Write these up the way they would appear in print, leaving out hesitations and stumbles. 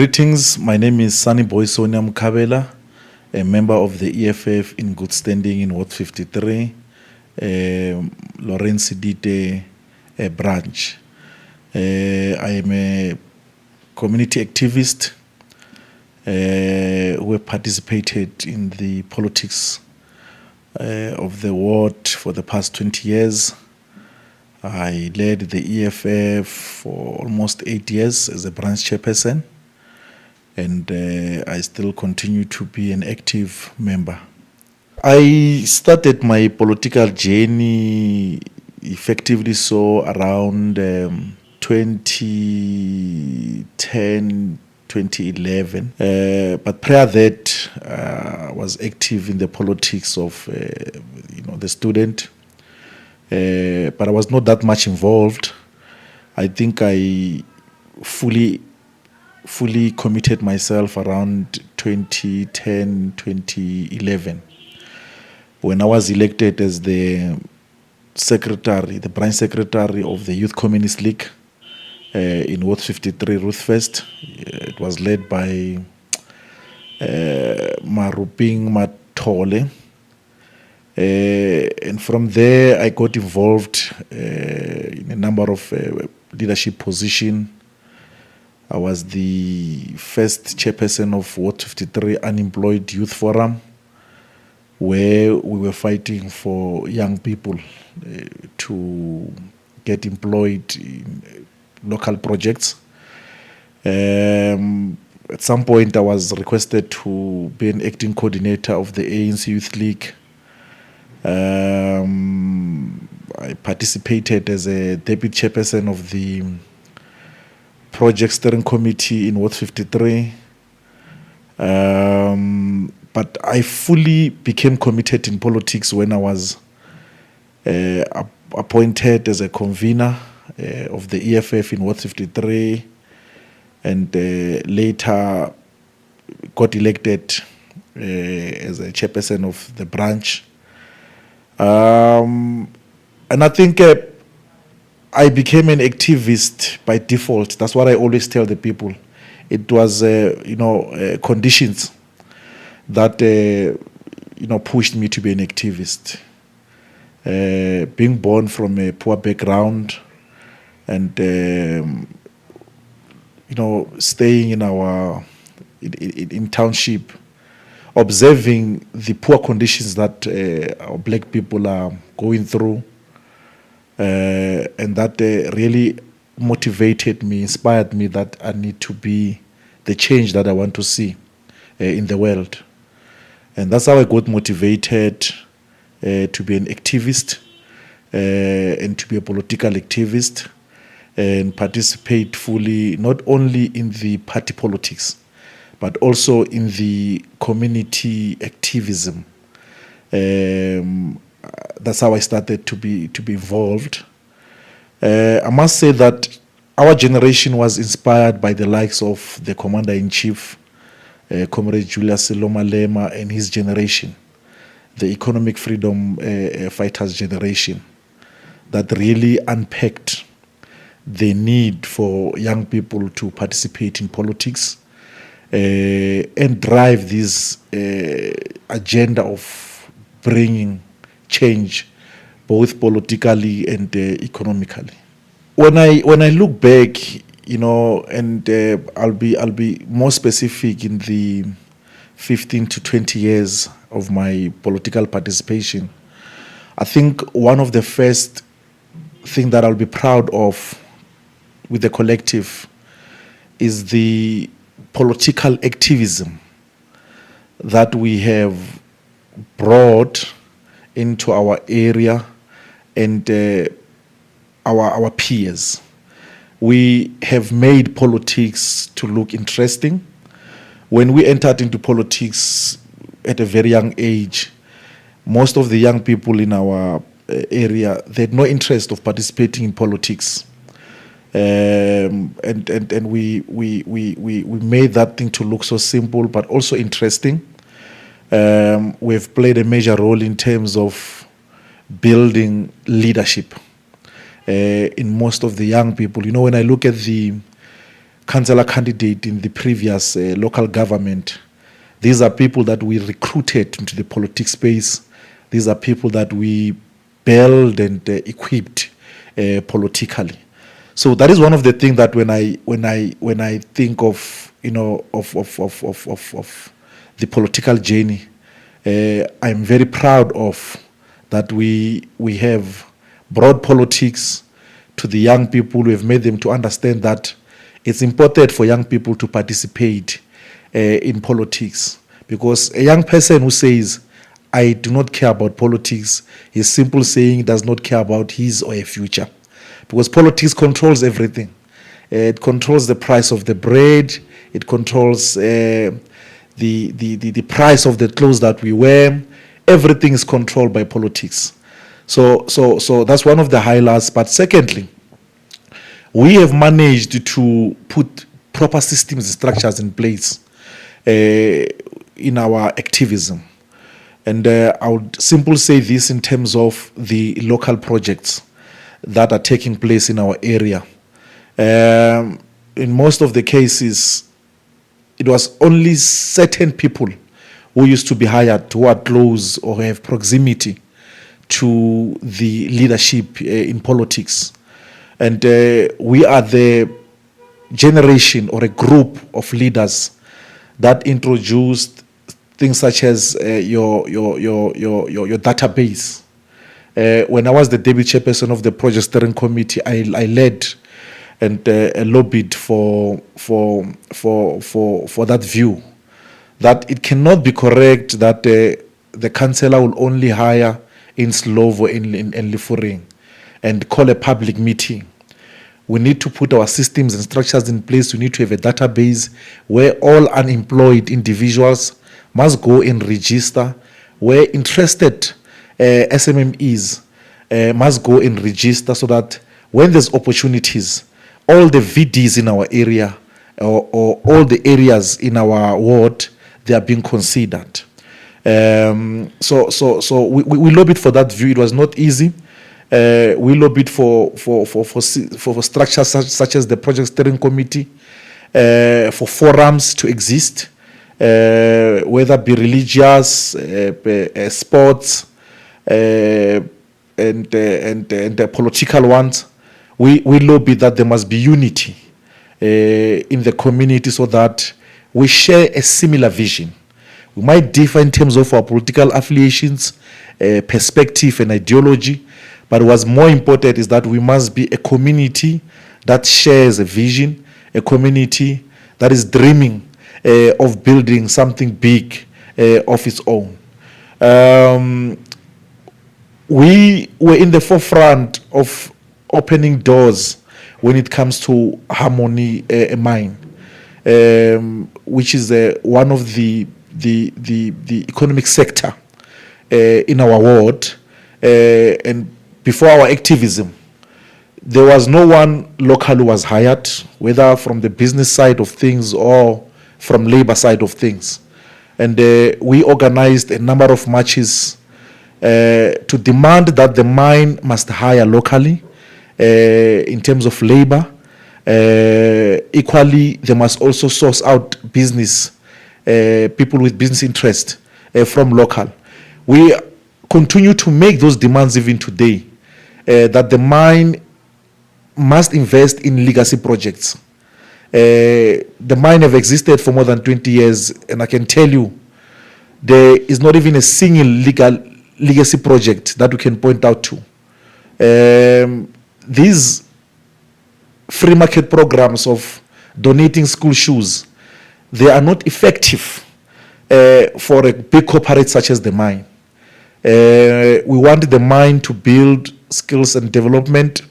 Greetings, my name is Sonia Mkhabela, a member of the EFF in good standing in Ward 53, Lawrence Dite branch. I am a community activist who participated in the politics of the ward for the past 20 years. I led the EFF for almost 8 years as a branch chairperson, and I still continue to be an active member. I started my political journey effectively so around 2010, 2011. But prior to that, I was active in the politics of the student. But I was not that much involved. I think I fully committed myself around 2010, 2011, when I was elected as the secretary, the branch secretary of the Youth Communist League in Ward 53, Ruth First. It was led by Maruping Matole. And from there, I got involved in a number of leadership positions. I was the first chairperson of Ward 53 Unemployed Youth Forum, where we were fighting for young people to get employed in local projects. At some point, I was requested to be an acting coordinator of the ANC Youth League. I participated as a deputy chairperson of the project steering committee in Ward 53. But I fully became committed in politics when I was appointed as a convener of the EFF in Ward 53, and later got elected as a chairperson of the branch. And I think I became an activist by default. That's what I always tell the people. It was, conditions that, pushed me to be an activist. Being born from a poor background and, staying in township, observing the poor conditions that our black people are going through, and that really motivated me, inspired me that I need to be the change that I want to see in the world. And that's how I got motivated to be an activist and to be a political activist and participate fully, not only in the party politics, but also in the community activism. That's how I started to be involved. I must say that our generation was inspired by the likes of the Commander-in-Chief, Comrade Julius Malema, and his generation, the economic freedom fighters generation, that really unpacked the need for young people to participate in politics and drive this agenda of bringing change, both politically and economically. When I look back, and I'll be more specific in the 15 to 20 years of my political participation, I think one of the first things that I'll be proud of with the collective is the political activism that we have brought into our area and our peers. We have made politics to look interesting. When we entered into politics at a very young age, most of the young people in our area, they had no interest of participating in politics. And we made that thing to look so simple but also interesting. We've played a major role in terms of building leadership in most of the young people. When I look at the councillor candidate in the previous local government. These are people that we recruited into the politics space. These are people that we built and equipped politically. So that is one of the things that when I think of of the political journey, I'm very proud of that we have brought politics to the young people. We have made them to understand that it's important for young people to participate in politics, because a young person who says, I do not care about politics, is simply saying he does not care about his or her future. Because politics controls everything. It controls the price of the bread. It controls the price of the clothes that we wear. Everything is controlled by politics. So that's one of the highlights. But secondly, we have managed to put proper systems and structures in place in our activism. And I would simply say this in terms of the local projects that are taking place in our area. In most of the cases, it was only certain people who used to be hired, who are close or have proximity to the leadership in politics. And we are the generation or a group of leaders that introduced things such as your database. When I was the deputy chairperson of the project steering committee, I led and lobbied for that view, that it cannot be correct that the councillor will only hire in Slovo and Lifuring and call a public meeting. We need to put our systems and structures in place. We need to have a database where all unemployed individuals must go and register, where interested SMMEs must go and register, so that when there's opportunities, all the VDs in our area or all the areas in our ward, they are being considered. So we lobbied for that view. It was not easy. We lobbied for structures such as the project steering committee, for forums to exist, whether it be religious, sports, and the political ones. We lobby that there must be unity in the community, so that we share a similar vision. We might differ in terms of our political affiliations, perspective and ideology, but what's more important is that we must be a community that shares a vision, a community that is dreaming of building something big of its own. We were in the forefront of opening doors when it comes to Harmony Mine, which is one of the economic sector in our ward. And before our activism, there was no one local who was hired, whether from the business side of things or from labor side of things. And we organized a number of marches to demand that the mine must hire locally in terms of labor. Equally, they must also source out business, people with business interest from local. We continue to make those demands even today, that the mine must invest in legacy projects. The mine have existed for more than 20 years, and I can tell you there is not even a single legacy project that we can point out to. These free market programs of donating school shoes, they are not effective for a big corporate such as the mine. We want the mine to build skills and development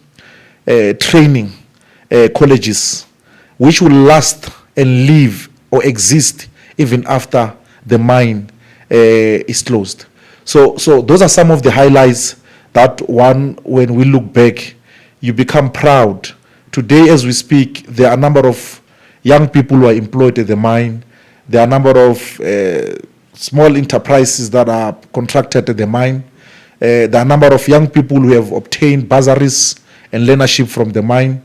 training colleges, which will last and live or exist even after the mine is closed. So those are some of the highlights that when we look back, you become proud. Today, as we speak, there are a number of young people who are employed at the mine. There are a number of small enterprises that are contracted at the mine. There are a number of young people who have obtained bursaries and learnership from the mine.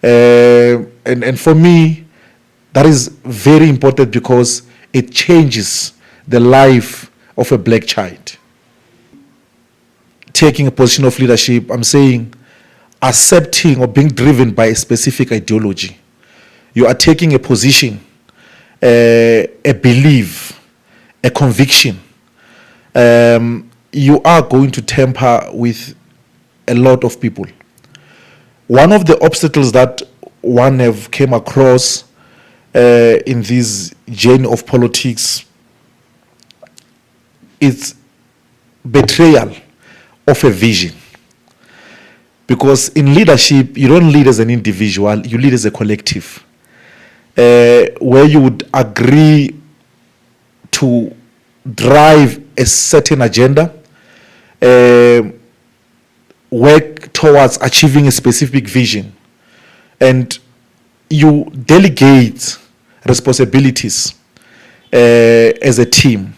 And for me, That is very important because it changes the life of a black child. Taking a position of leadership, I'm saying accepting or being driven by a specific ideology. You are taking a position, a belief, a conviction. You are going to tamper with a lot of people. One of the obstacles that one have came across in this journey of politics is betrayal of a vision. Because in leadership, you don't lead as an individual, you lead as a collective, where you would agree to drive a certain agenda, work towards achieving a specific vision, and you delegate responsibilities as a team.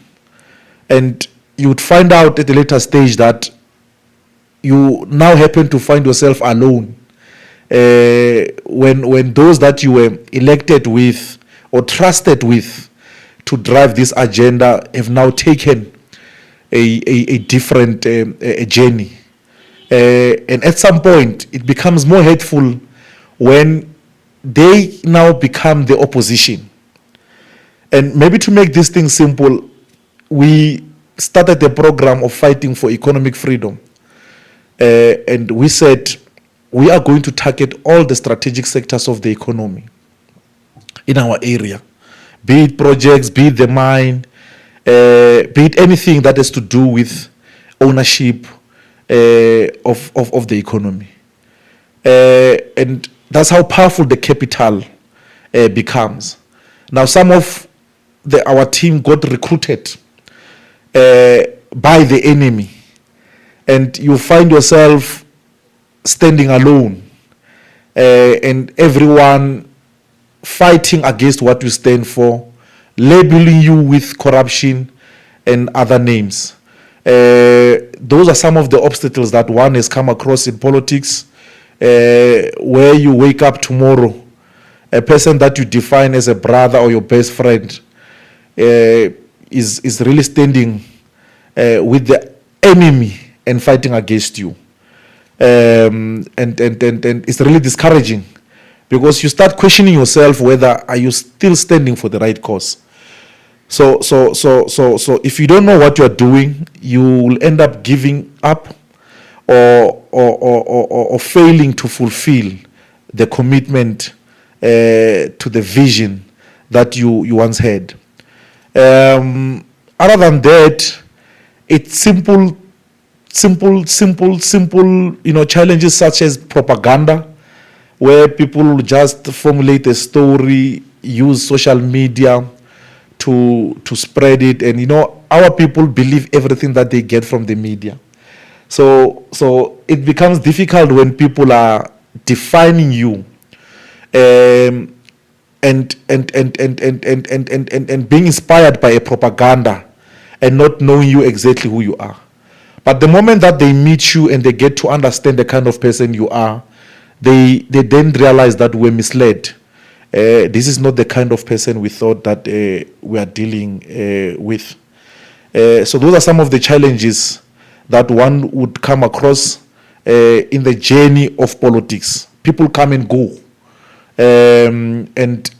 And you would find out at a later stage that you now happen to find yourself alone when those that you were elected with or trusted with to drive this agenda have now taken a different journey. And at some point, it becomes more hateful when they now become the opposition. And maybe to make this thing simple, we started the program of fighting for economic freedom. And we said, we are going to target all the strategic sectors of the economy in our area, be it projects, be it the mine, be it anything that has to do with ownership of the economy. And that's how powerful the capital becomes. Now, some of our team got recruited by the enemy, and you find yourself standing alone, and everyone fighting against what you stand for, labeling you with corruption and other names. Those are some of the obstacles that one has come across in politics, where you wake up tomorrow, a person that you define as a brother or your best friend is really standing with the enemy and fighting against you. And it's really discouraging, because you start questioning yourself whether are you still standing for the right cause. So if you don't know what you are doing, you will end up giving up or failing to fulfill the commitment to the vision that you once had. Other than that, it's simple, challenges such as propaganda, where people just formulate a story, use social media to spread it, and our people believe everything that they get from the media. So it becomes difficult when people are defining you and being inspired by a propaganda and not knowing you exactly who you are. But the moment that they meet you and they get to understand the kind of person you are, they then realize that we're misled. This is not the kind of person we thought that we are dealing with. So those are some of the challenges that one would come across in the journey of politics. People come and go, and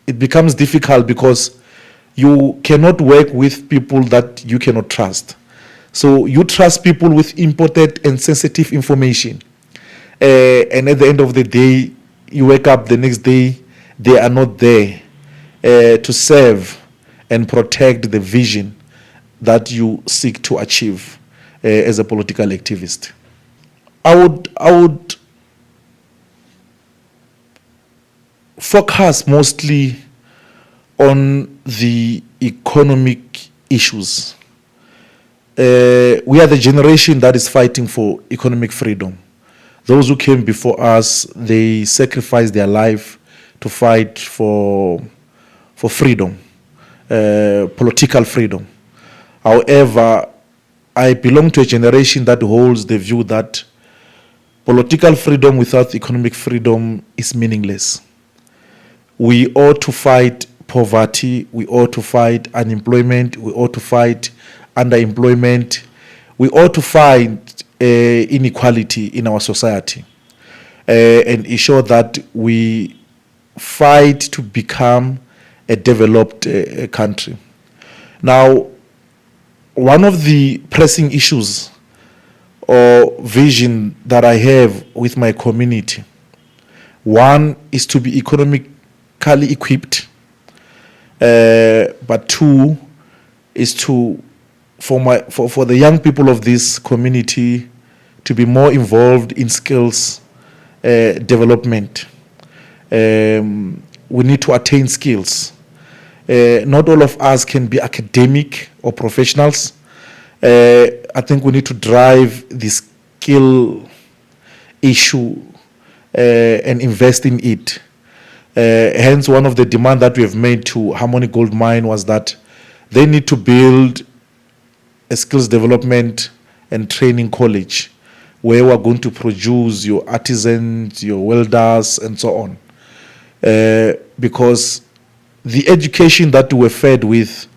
it becomes difficult because you cannot work with people that you cannot trust. So you trust people with important and sensitive information, and at the end of the day, you wake up the next day, they are not there to serve and protect the vision that you seek to achieve as a political activist. I would focus mostly on the economic issues. We are the generation that is fighting for economic freedom. Those who came before us, they sacrificed their life to fight for freedom, political freedom. However, I belong to a generation that holds the view that political freedom without economic freedom is meaningless. we ought to fight poverty, we ought to fight unemployment, we ought to fight underemployment, we ought to fight inequality in our society, and ensure that we fight to become a developed country. Now, one of the pressing issues or vision that I have with my community, one is to be economically equipped, but two is to for the young people of this community to be more involved in skills development. We need to attain skills. Not all of us can be academic or professionals. I think we need to drive the skill issue and invest in it. Hence, one of the demands that we have made to Harmony Gold Mine was that they need to build a skills development and training college where we're going to produce your artisans, your welders, and so on. Because the education that we were fed with,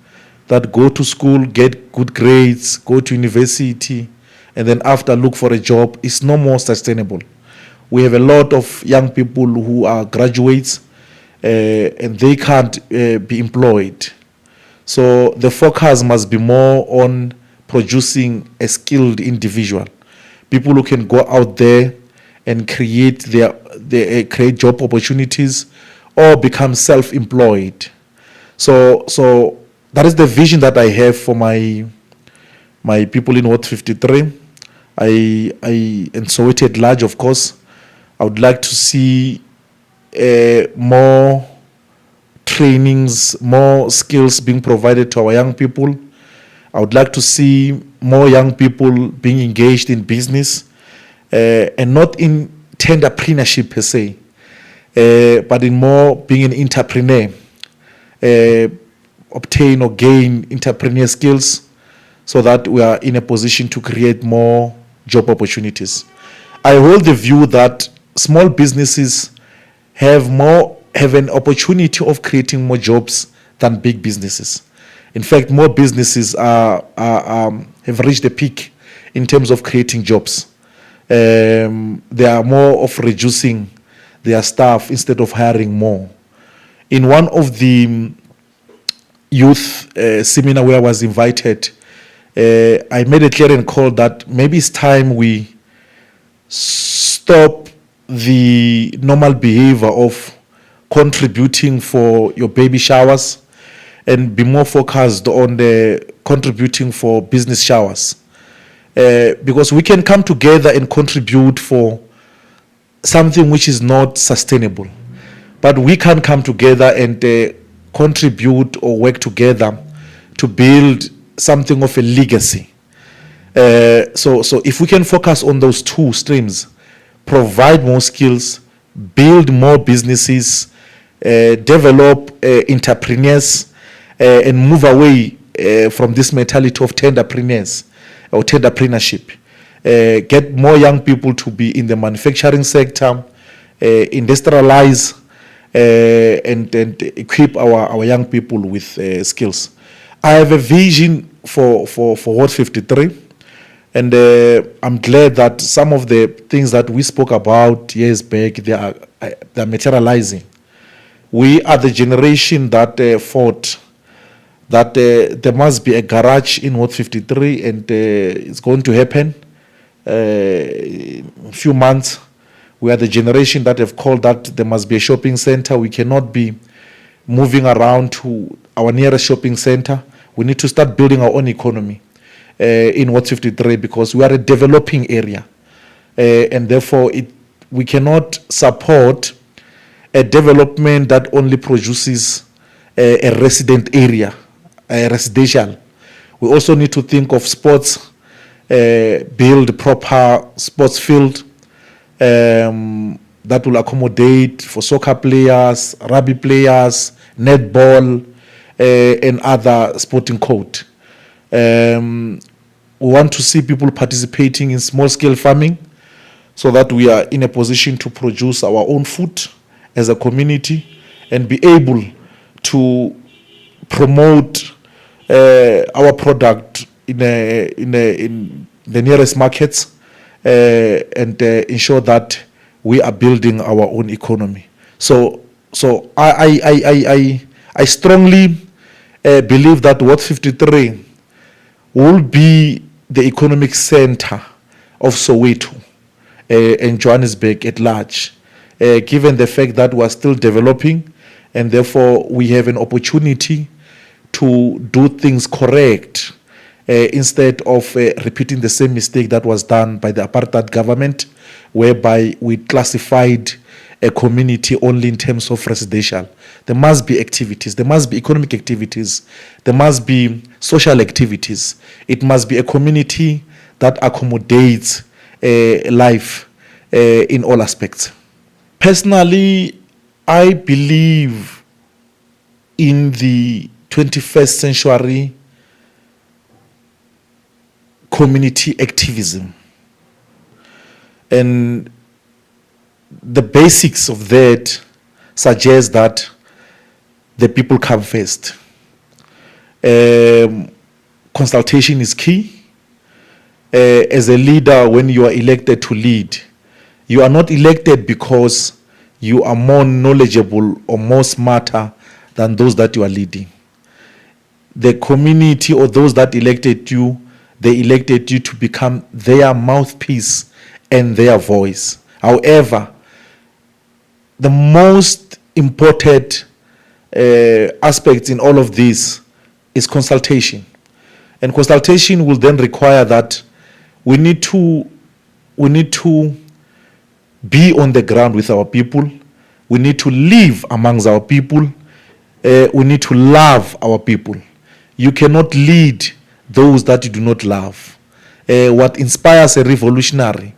that go to school, get good grades, go to university, and then after look for a job, is no more sustainable. We have a lot of young people who are graduates and they can't be employed. So the focus must be more on producing a skilled individual, people who can go out there and create create job opportunities or become self-employed. So that is the vision that I have for my people in Ward 53. And Soweto at large, of course. I would like to see more trainings, more skills being provided to our young people. I would like to see more young people being engaged in business, and not in tenderpreneurship per se, but in more being an entrepreneur, obtain or gain entrepreneur skills so that we are in a position to create more job opportunities. I hold the view that small businesses have an opportunity of creating more jobs than big businesses. In fact, more businesses have reached the peak in terms of creating jobs. They are more of reducing their staff instead of hiring more. In one of the youth seminar where I was invited, I made a clear call that maybe it's time we stop the normal behavior of contributing for your baby showers and be more focused on the contributing for business showers. Because we can come together and contribute for something which is not sustainable. But we can come together and contribute or work together to build something of a legacy. So if we can focus on those two streams, provide more skills, build more businesses, develop entrepreneurs, and move away from this mentality of tenderpreneurs or tenderpreneurship. Get more young people to be in the manufacturing sector, industrialize, and equip our young people with skills. I have a vision for Ward 53, and I'm glad that some of the things that we spoke about years back, they are materializing. We are the generation that fought that there must be a garage in Ward 53, and it's going to happen in a few months. We are the generation that have called that there must be a shopping center. We cannot be moving around to our nearest shopping center. We need to start building our own economy in Ward 53 because we are a developing area. And therefore, we cannot support a development that only produces a resident area, a residential. We also need to think of sports, build proper sports field that will accommodate for soccer players, rugby players, netball, and other sporting code. We want to see people participating in small-scale farming so that we are in a position to produce our own food as a community and be able to promote our product in the nearest markets and ensure that we are building our own economy. So I strongly believe that Ward 53 will be the economic center of Soweto and Johannesburg at large, given the fact that we are still developing, and therefore we have an opportunity to do things correct instead of repeating the same mistake that was done by the apartheid government, whereby we classified a community only in terms of residential. There must be activities, there must be economic activities, there must be social activities. It must be a community that accommodates life in all aspects. Personally, I believe in the 21st century community activism. And the basics of that suggest that the people come first. Consultation is key. As a leader, when you are elected to lead, you are not elected because you are more knowledgeable or more smarter than those that you are leading. The community or those that elected you, they elected you to become their mouthpiece and their voice. However, the most important aspect in all of this is consultation. And consultation will then require that we need to be on the ground with our people. We need to live amongst our people. We need to love our people. You cannot lead those that you do not love. What inspires a revolutionary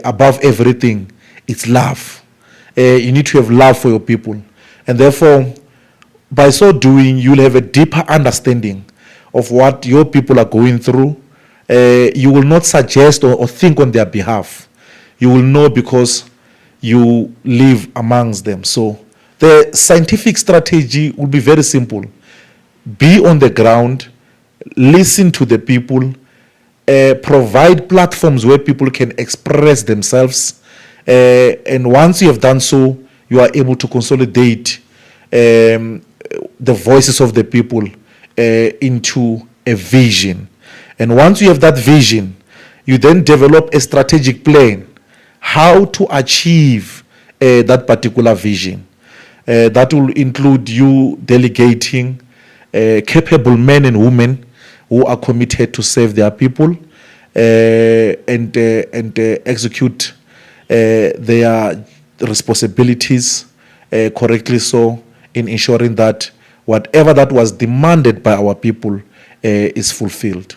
above everything is love. You need to have love for your people. And therefore, by so doing, you'll have a deeper understanding of what your people are going through. You will not suggest or think on their behalf. You will know because you live amongst them. So the scientific strategy will be very simple. Be on the ground, listen to the people, provide platforms where people can express themselves. And once you have done so, you are able to consolidate the voices of the people into a vision. And once you have that vision, you then develop a strategic plan how to achieve that particular vision. That will include you delegating capable men and women who are committed to serve their people and execute their responsibilities correctly, so in ensuring that whatever that was demanded by our people is fulfilled.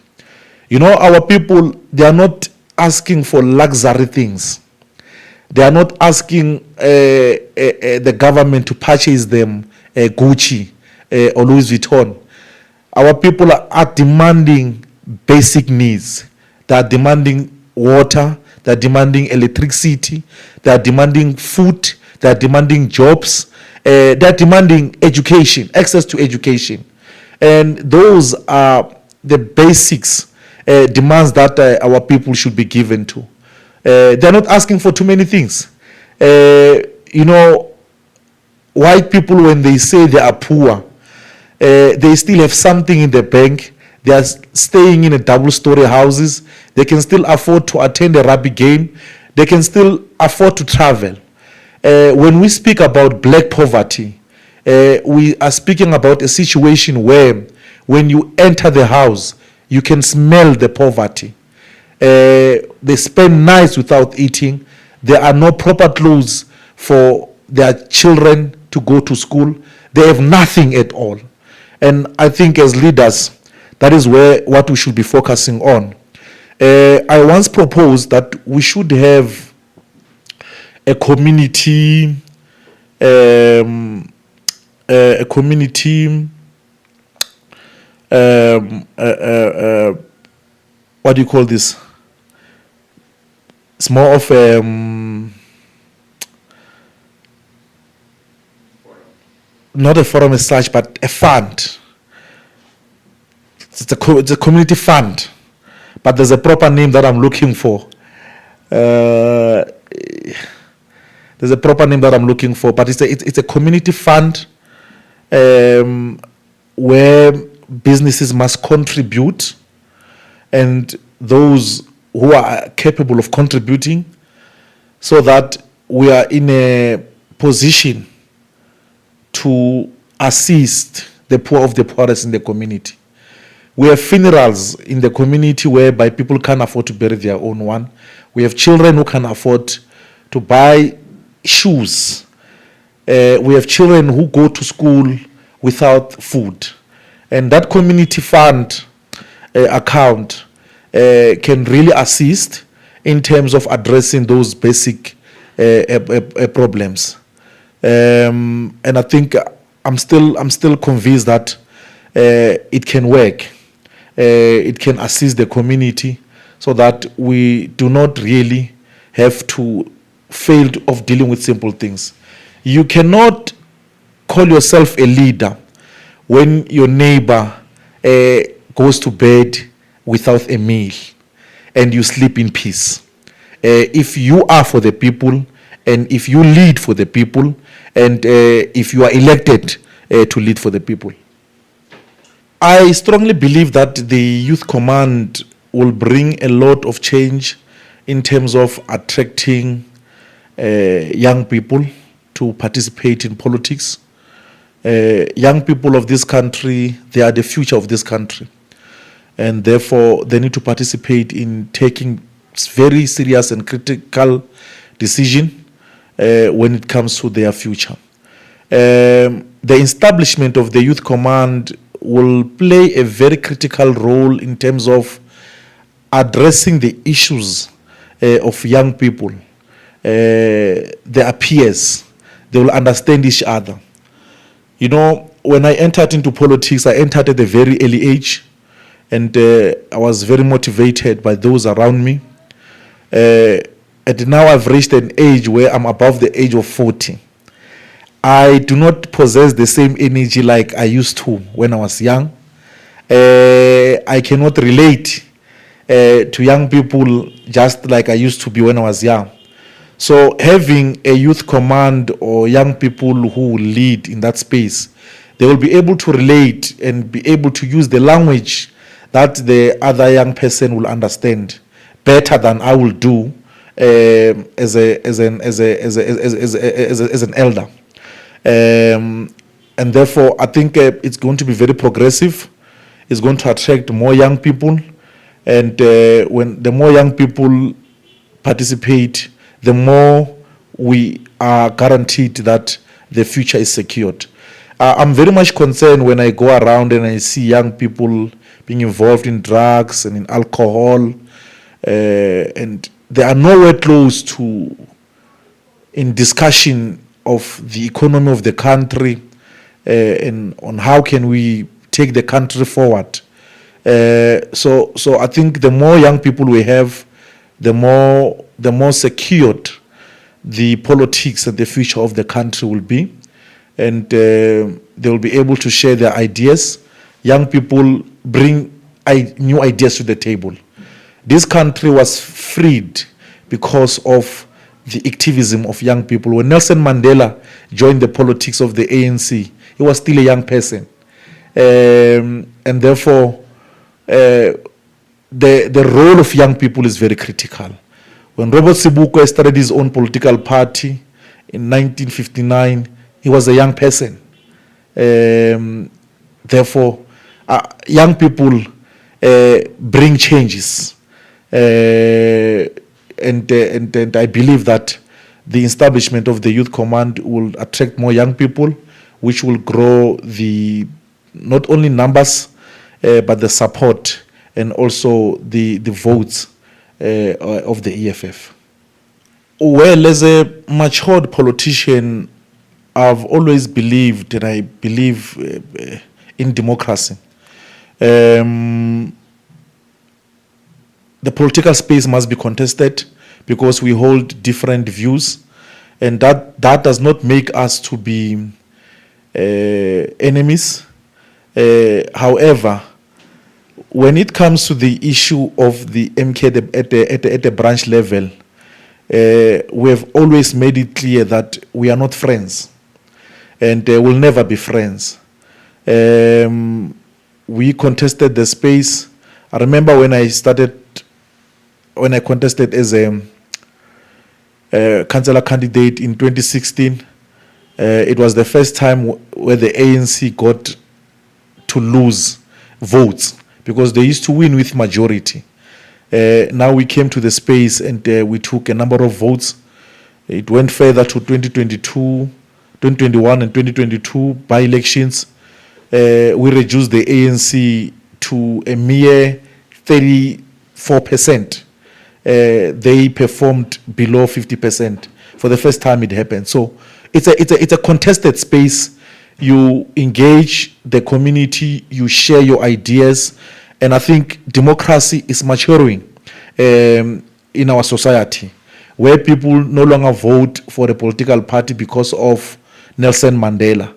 You know, our people, they are not asking for luxury things. They are not asking the government to purchase them Gucci or Louis Vuitton. Our people are demanding basic needs. They are demanding water. They are demanding electricity. They are demanding food. They are demanding jobs. They are demanding education, access to education. And those are the basics demands that our people should be given to. They're not asking for too many things. You know, white people, when they say they are poor, they still have something in the bank. They are staying in a double-story houses. They can still afford to attend a rugby game. They can still afford to travel. When we speak about black poverty, we are speaking about a situation where when you enter the house, you can smell the poverty. They spend nights without eating. There are no proper clothes for their children to go to school. They have nothing at all. And I think as leaders, that is what we should be focusing on. I once proposed that we should have a community, what do you call this? It's more of not a forum as such, but a fund. It's a community fund, but there's a proper name that I'm looking for. There's a proper name that I'm looking for, but it's a community fund where businesses must contribute, and those who are capable of contributing, so that we are in a position to assist the poor of the poorest in the community. We have funerals in the community whereby people can't afford to bury their own one. We have children who can afford to buy shoes. We have children who go to school without food. And that community fund account can really assist in terms of addressing those basic problems. And I think I'm still convinced that it can work. It can assist the community so that we do not really have to fail of dealing with simple things. You cannot call yourself a leader when your neighbor goes to bed without a meal and you sleep in peace. If you are for the people, and if you lead for the people, and if you are elected to lead for the people. I strongly believe that the Youth Command will bring a lot of change in terms of attracting young people to participate in politics. Young people of this country, they are the future of this country. And therefore, they need to participate in taking very serious and critical decision when it comes to their future. The establishment of the Youth Command will play a very critical role in terms of addressing the issues of young people, their peers. They will understand each other. You know, when I entered into politics, I entered at a very early age, and I was very motivated by those around me. And now I've reached an age where I'm above the age of 40. I do not possess the same energy like I used to when I was young. I cannot relate to young people just like I used to be when I was young. So having a youth command or young people who will lead in that space, they will be able to relate and be able to use the language that the other young person will understand better than I will do as an elder. And therefore, I think it's going to be very progressive. It's going to attract more young people. And when the more young people participate, the more we are guaranteed that the future is secured. I'm very much concerned when I go around and I see young people being involved in drugs and in alcohol, and they are nowhere close to in discussion of the economy of the country and on how can we take the country forward. So I think the more young people we have, the more secured the politics and the future of the country will be, and they will be able to share their ideas. Young people bring new ideas to the table. This country was freed because of the activism of young people. When Nelson Mandela joined the politics of the ANC, he was still a young person. And therefore, the role of young people is very critical. When Robert Sibukwe started his own political party in 1959, he was a young person. Therefore, young people bring changes. And I believe that the establishment of the Youth Command will attract more young people, which will grow the not only numbers, but the support and also the votes of the EFF. Well, as a matured politician, I've always believed, and I believe in democracy. The political space must be contested because we hold different views, and that does not make us to be enemies. However, when it comes to the issue of the MK at the branch level, we have always made it clear that we are not friends, and will never be friends. We contested the space. I remember when I contested as a councillor candidate in 2016, it was the first time where the ANC got to lose votes, because they used to win with majority. Now we came to the space and we took a number of votes. It went further to 2022, 2021 and 2022 by-elections. We reduced the ANC to a mere 34%. They performed below 50%. For the first time it happened. So it's a contested space. You engage the community, you share your ideas, and I think democracy is maturing in our society, where people no longer vote for a political party because of Nelson Mandela,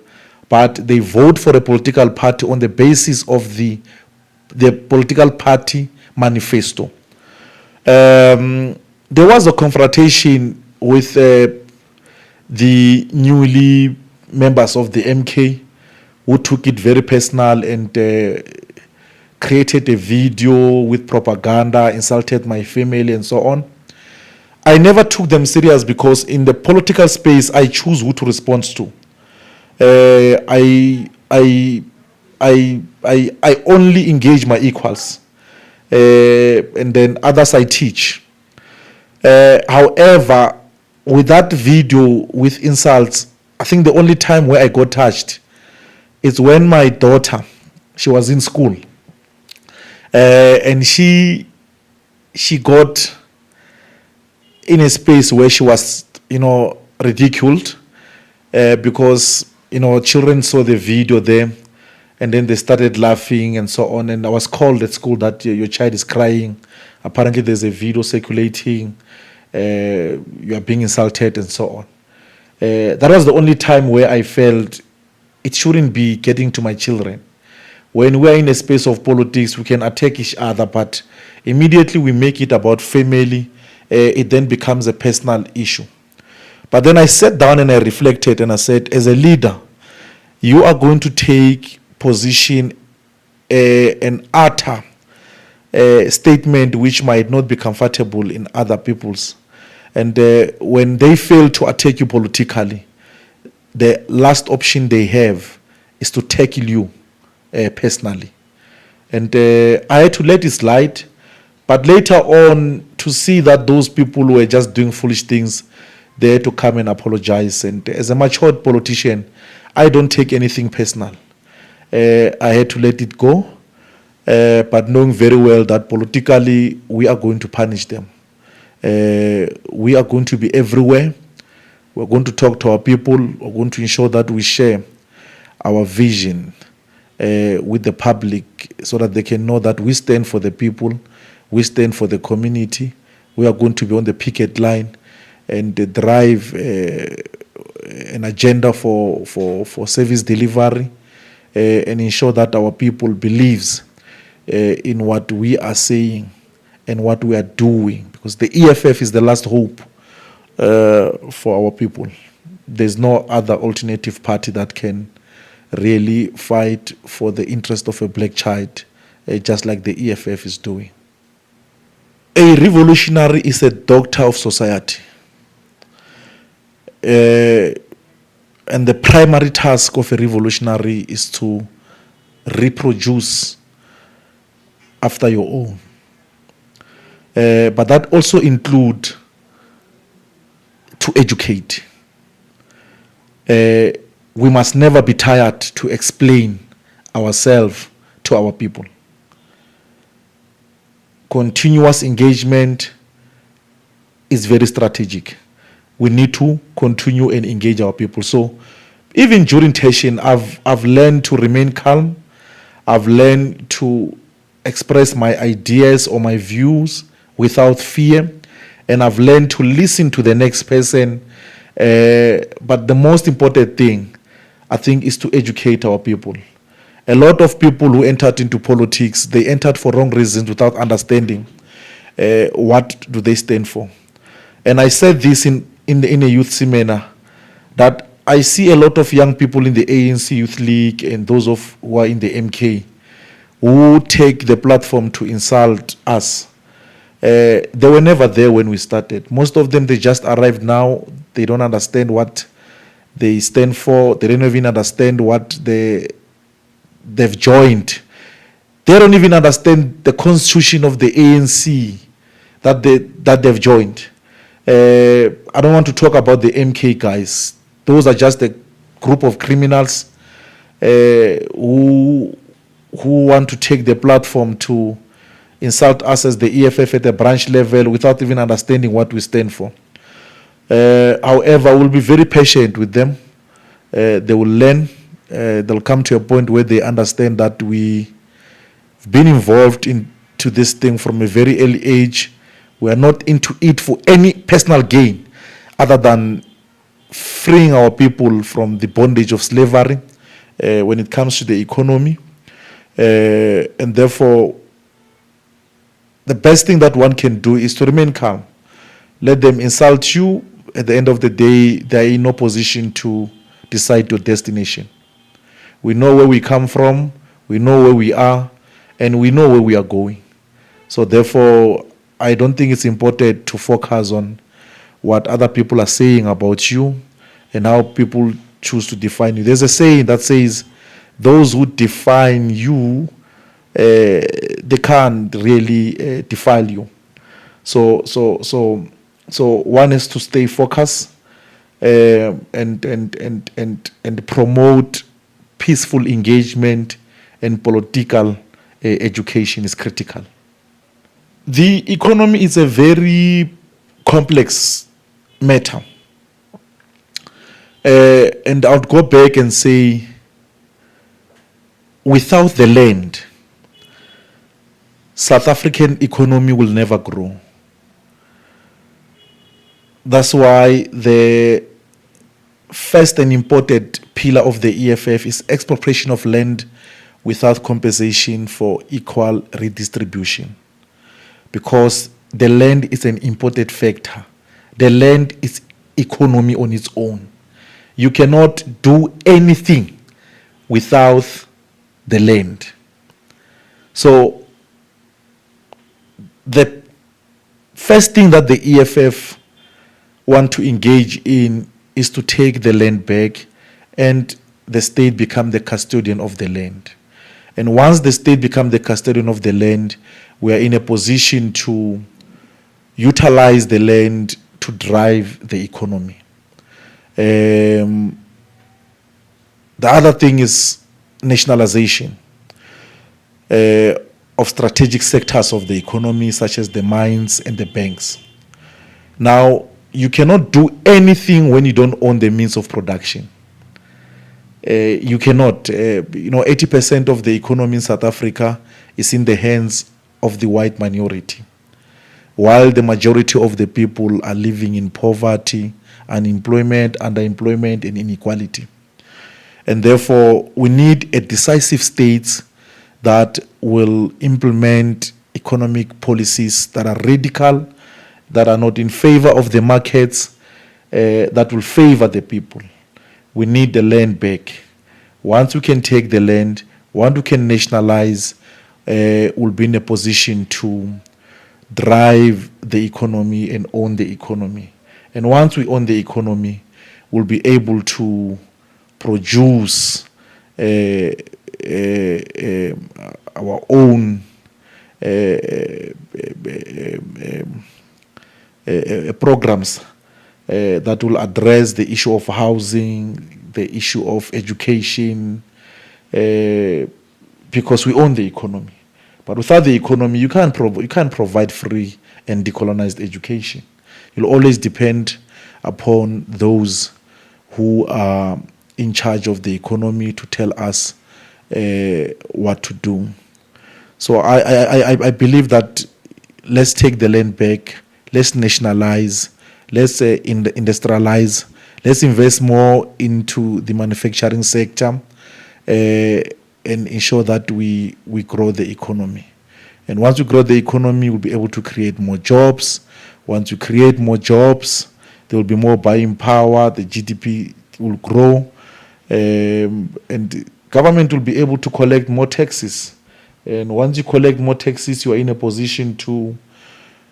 but they vote for a political party on the basis of the political party manifesto. There was a confrontation with the newly members of the MK, who took it very personal and created a video with propaganda, insulted my family and so on. I never took them serious, because in the political space I choose who to respond to. I only engage my equals, and then others I teach. However, with that video with insults, I think the only time where I got touched is when my daughter, she was in school, and she got in a space where she was, ridiculed, because, children saw the video there, and then they started laughing and so on. And I was called at school that your child is crying. Apparently there's a video circulating. You are being insulted and so on. That was the only time where I felt it shouldn't be getting to my children. When we're in a space of politics, we can attack each other, but immediately we make it about family, it then becomes a personal issue. But then I sat down and I reflected and I said, as a leader, you are going to take position and utter a statement which might not be comfortable in other people's. And when they fail to attack you politically, the last option they have is to tackle you personally. And I had to let it slide. But later on, to see that those people were just doing foolish things, they had to come and apologize. And as a matured politician, I don't take anything personal. I had to let it go, but knowing very well that politically we are going to punish them. We are going to be everywhere. We're going to talk to our people. We're going to ensure that we share our vision with the public, so that they can know that we stand for the people, we stand for the community. We are going to be on the picket line and drive an agenda for service delivery, and ensure that our people believes in what we are saying and what we are doing, because the EFF is the last hope for our people. There's no other alternative party that can really fight for the interest of a black child, just like the EFF is doing. A revolutionary is a doctor of society. And the primary task of a revolutionary is to reproduce after your own. But that also includes to educate. We must never be tired to explain ourselves to our people. Continuous engagement is very strategic. We need to continue and engage our people. So even during tension, I've learned to remain calm. I've learned to express my ideas or my views without fear. And I've learned to listen to the next person. But the most important thing, I think, is to educate our people. A lot of people who entered into politics, they entered for wrong reasons without understanding what do they stand for. And I said this in a youth seminar, that I see a lot of young people in the ANC Youth League and those who are in the MK who take the platform to insult us. They were never there when we started. Most of them, they just arrived now. They don't understand what they stand for. They don't even understand what they've joined. They don't even understand the constitution of the ANC that they've joined. I don't want to talk about the MK guys. Those are just a group of criminals who want to take the platform to insult us as the EFF at the branch level without even understanding what we stand for. However, we'll be very patient with them. They will learn. They'll come to a point where they understand that we've been involved into this thing from a very early age. We are not into it for any personal gain other than freeing our people from the bondage of slavery when it comes to the economy. And therefore, the best thing that one can do is to remain calm. Let them insult you. At the end of the day, they are in no position to decide your destination. We know where we come from, we know where we are, and we know where we are going. So therefore, I don't think it's important to focus on what other people are saying about you and how people choose to define you. There's a saying that says, those who define you, they can't really defile you. So one has to stay focused and promote peaceful engagement, and political education is critical. The economy is a very complex matter. And I would go back and say, without the land, South African economy will never grow. That's why the first and important pillar of the EFF is expropriation of land without compensation for equal redistribution. Because the land is an imported factor. The land is economy on its own. You cannot do anything without the land. So the first thing that the EFF want to engage in is to take the land back and the state become the custodian of the land. And once the state become the custodian of the land, we are in a position to utilize the land to drive the economy. The other thing is nationalization of strategic sectors of the economy, such as the mines and the banks. Now, you cannot do anything when you don't own the means of production. You cannot. 80% of the economy in South Africa is in the hands of the white minority, while the majority of the people are living in poverty, unemployment, underemployment, and inequality. And therefore, we need a decisive state that will implement economic policies that are radical, that are not in favor of the markets, that will favor the people. We need the land back. Once we can take the land, once we can nationalize, we'll be in a position to drive the economy and own the economy. And once we own the economy, we'll be able to produce our own programs that will address the issue of housing, the issue of education, because we own the economy. But without the economy, you can't provide free and decolonized education. You'll always depend upon those who are in charge of the economy to tell us what to do. So I believe that let's take the land back, let's nationalize, let's industrialize, Let's invest more into the manufacturing sector and ensure that we grow the economy. And once we grow the economy, we'll be able to create more jobs. Once you create more jobs, there will be more buying power, the GDP will grow, and government will be able to collect more taxes. And once you collect more taxes, you are in a position to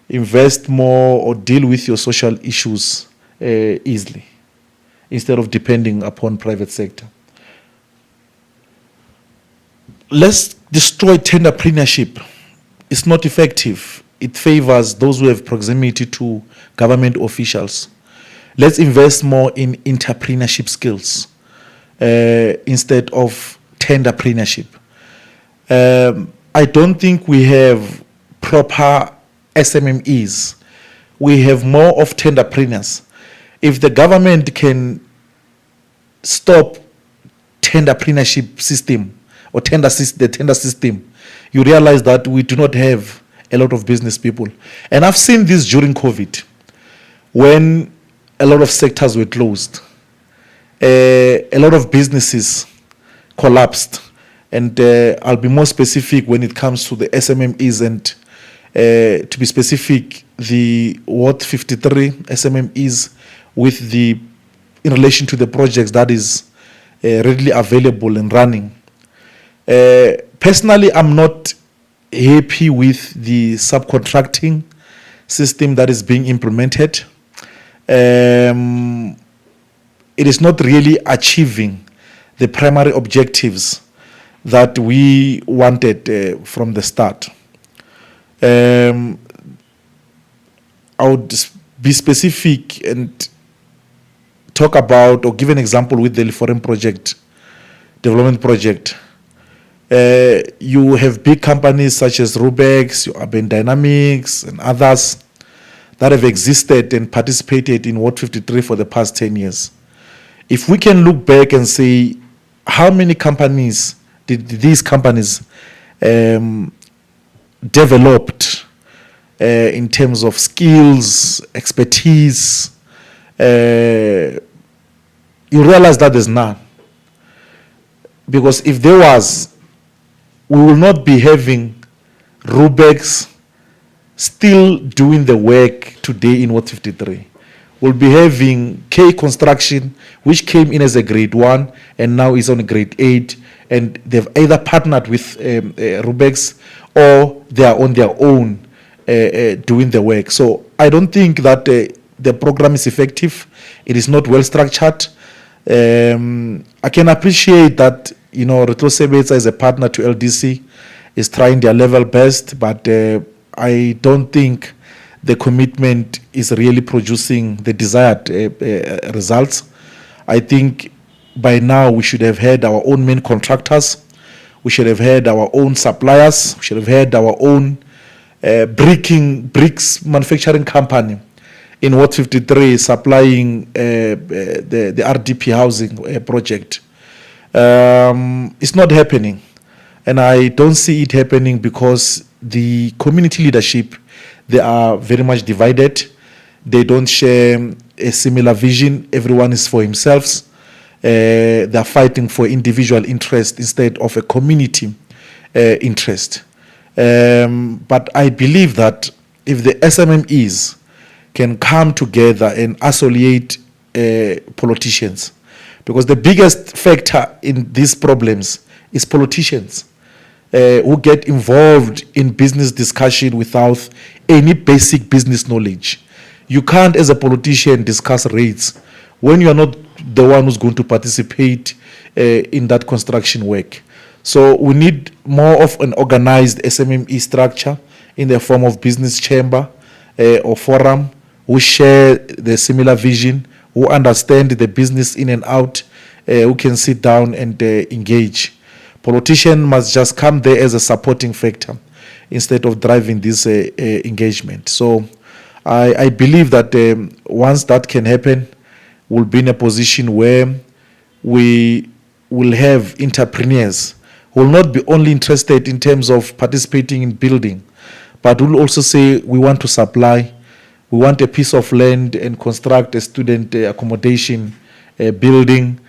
invest more or deal with your social issues easily, instead of depending upon private sector. Let's destroy tenderpreneurship. It's not effective. It favors those who have proximity to government officials. Let's invest more in entrepreneurship skills instead of tenderpreneurship. I don't think we have proper SMMEs. We have more of tenderpreneurs. If the government can stop tenderpreneurship system or the tender system, you realize that we do not have a lot of business people. And I've seen this during COVID, when a lot of sectors were closed. A lot of businesses collapsed. And I'll be more specific when it comes to the SMMEs, and to be specific, the Ward 53 SMMEs in relation to the projects that is readily available and running. Personally, I'm not happy with the subcontracting system that is being implemented. It is not really achieving the primary objectives that we wanted from the start. I would be specific and talk about or give an example with the foreign development project. You have big companies such as Rubex, Urban Dynamics, and others that have existed and participated in Ward 53 for the past 10 years. If we can look back and say, how many companies did these companies developed in terms of skills, expertise, you realize that there's none. Because if there was, we will not be having Rubex still doing the work today in Ward 53. We'll be having K Construction, which came in as a grade 1 and now is on a grade 8, and they've either partnered with Rubex or they are on their own doing the work. So I don't think that the program is effective. It is not well structured. I can appreciate that, Retro Sebetsa is a partner to LDC, is trying their level best, but I don't think the commitment is really producing the desired results. I think by now we should have had our own main contractors. We should have had our own suppliers. We should have had our own bricks manufacturing company in Ward 53 supplying the RDP housing project. It's not happening. And I don't see it happening because the community leadership, they are very much divided. They don't share a similar vision. Everyone is for themselves. They are fighting for individual interest instead of a community interest. But I believe that if the SMMEs can come together and associate politicians, because the biggest factor in these problems is politicians who get involved in business discussion without any basic business knowledge. You can't, as a politician, discuss rates when you are not the one who's going to participate in that construction work. So we need more of an organized SMME structure in the form of business chamber or forum who share the similar vision, who understand the business in and out, who can sit down and engage. Politicians must just come there as a supporting factor instead of driving this engagement. So I believe that once that can happen, we'll be in a position where we will have entrepreneurs who will not be only interested in terms of participating in building, but will also say we want to supply, We want a piece of land and construct a student accommodation building.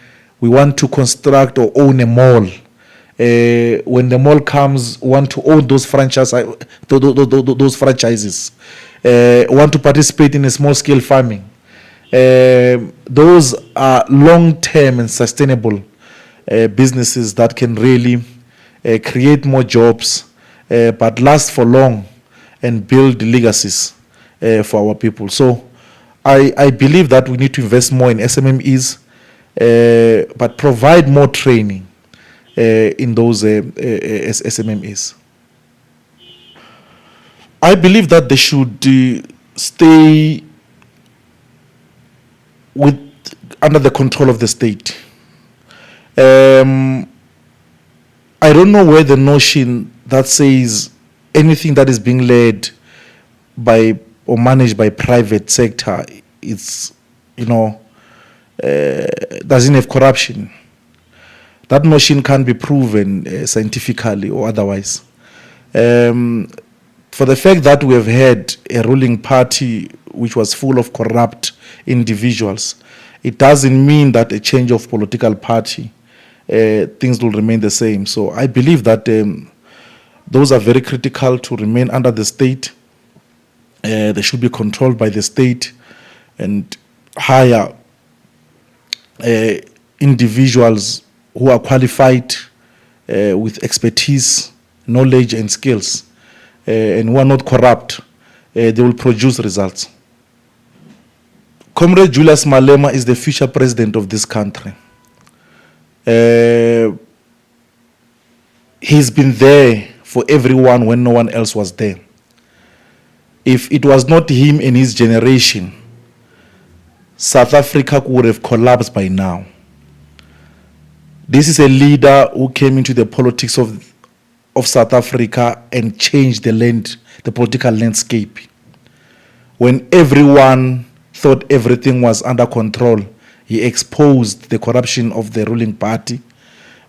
We want to construct or own a mall. When the mall comes, we want to own those franchises. Want to participate in a small-scale farming. Those are long-term and sustainable businesses that can really create more jobs, but last for long and build legacies for our people. So I believe that we need to invest more in SMMEs, but provide more training in those SMMEs. I believe that they should stay under the control of the state. I don't know where the notion that says anything that is being led by or managed by private sector, it's, doesn't have corruption. That notion can't be proven scientifically or otherwise. For the fact that we have had a ruling party which was full of corrupt individuals, it doesn't mean that a change of political party, things will remain the same. So I believe that those are very critical to remain under the state. They should be controlled by the state and hire individuals who are qualified with expertise, knowledge and skills, and who are not corrupt. They will produce results. Comrade Julius Malema is the future president of this country. He's been there for everyone when no one else was there. If it was not him and his generation, South Africa would have collapsed by now. This is a leader who came into the politics of South Africa and changed the political landscape. When everyone thought everything was under control, he exposed the corruption of the ruling party.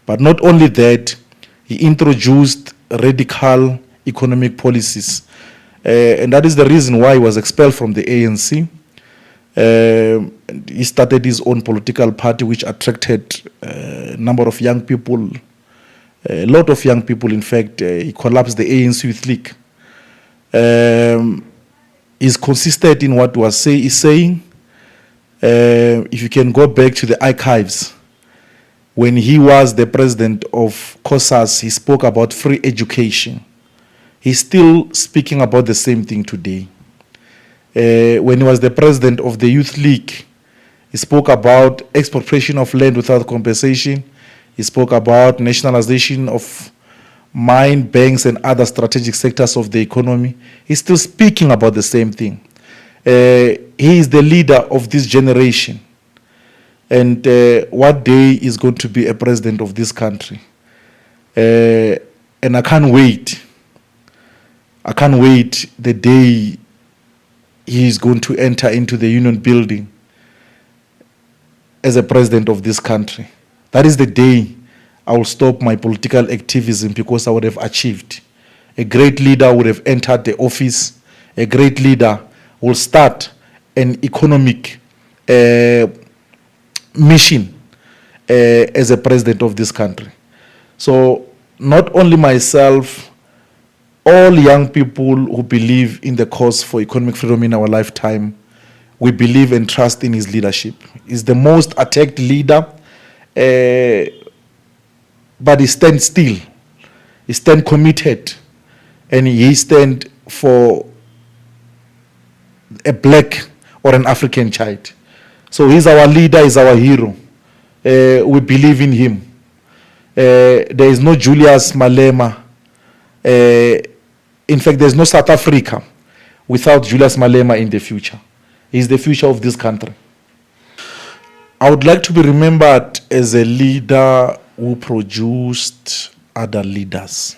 But not only that, he introduced radical economic policies. And that is the reason why he was expelled from the ANC. He started his own political party, which attracted a number of young people, a lot of young people. In fact, he collapsed the ANC Youth League. He's consistent in what he's saying. If you can go back to the archives, when he was the president of COSAS, he spoke about free education. He's still speaking about the same thing today. When he was the president of the Youth League, he spoke about expropriation of land without compensation. He spoke about nationalization of mine, banks, and other strategic sectors of the economy. He's still speaking about the same thing. He is the leader of this generation. And one day is going to be a president of this country. And I can't wait. I can't wait the day he is going to enter into the Union building as a president of this country. That is the day I will stop my political activism, because I would have achieved. A great leader would have entered the office. A great leader will start an economic mission as a president of this country. So not only myself, all young people who believe in the cause for economic freedom in our lifetime, we believe and trust in his leadership. He's the most attacked leader, but he stands still. He stands committed, and he stands for a black or an African child. So he's our leader, he's our hero. We believe in him. There is no Julius Malema. In fact, there's no South Africa without Julius Malema in the future. He's the future of this country. I would like to be remembered as a leader who produced other leaders,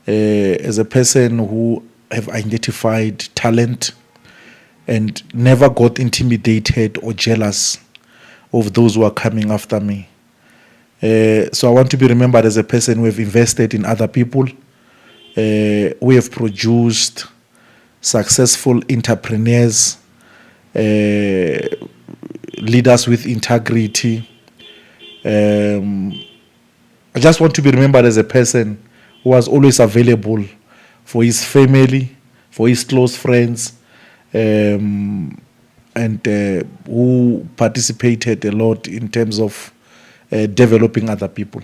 as a person who have identified talent and never got intimidated or jealous of those who are coming after me. So I want to be remembered as a person who have invested in other people. We have produced successful entrepreneurs, leaders with integrity. I just want to be remembered as a person who was always available for his family, for his close friends, and who participated a lot in terms of developing other people.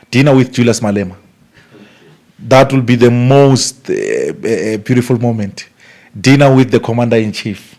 Dinner with Julius Malema. That will be the most beautiful moment. Dinner with the Commander-in-Chief.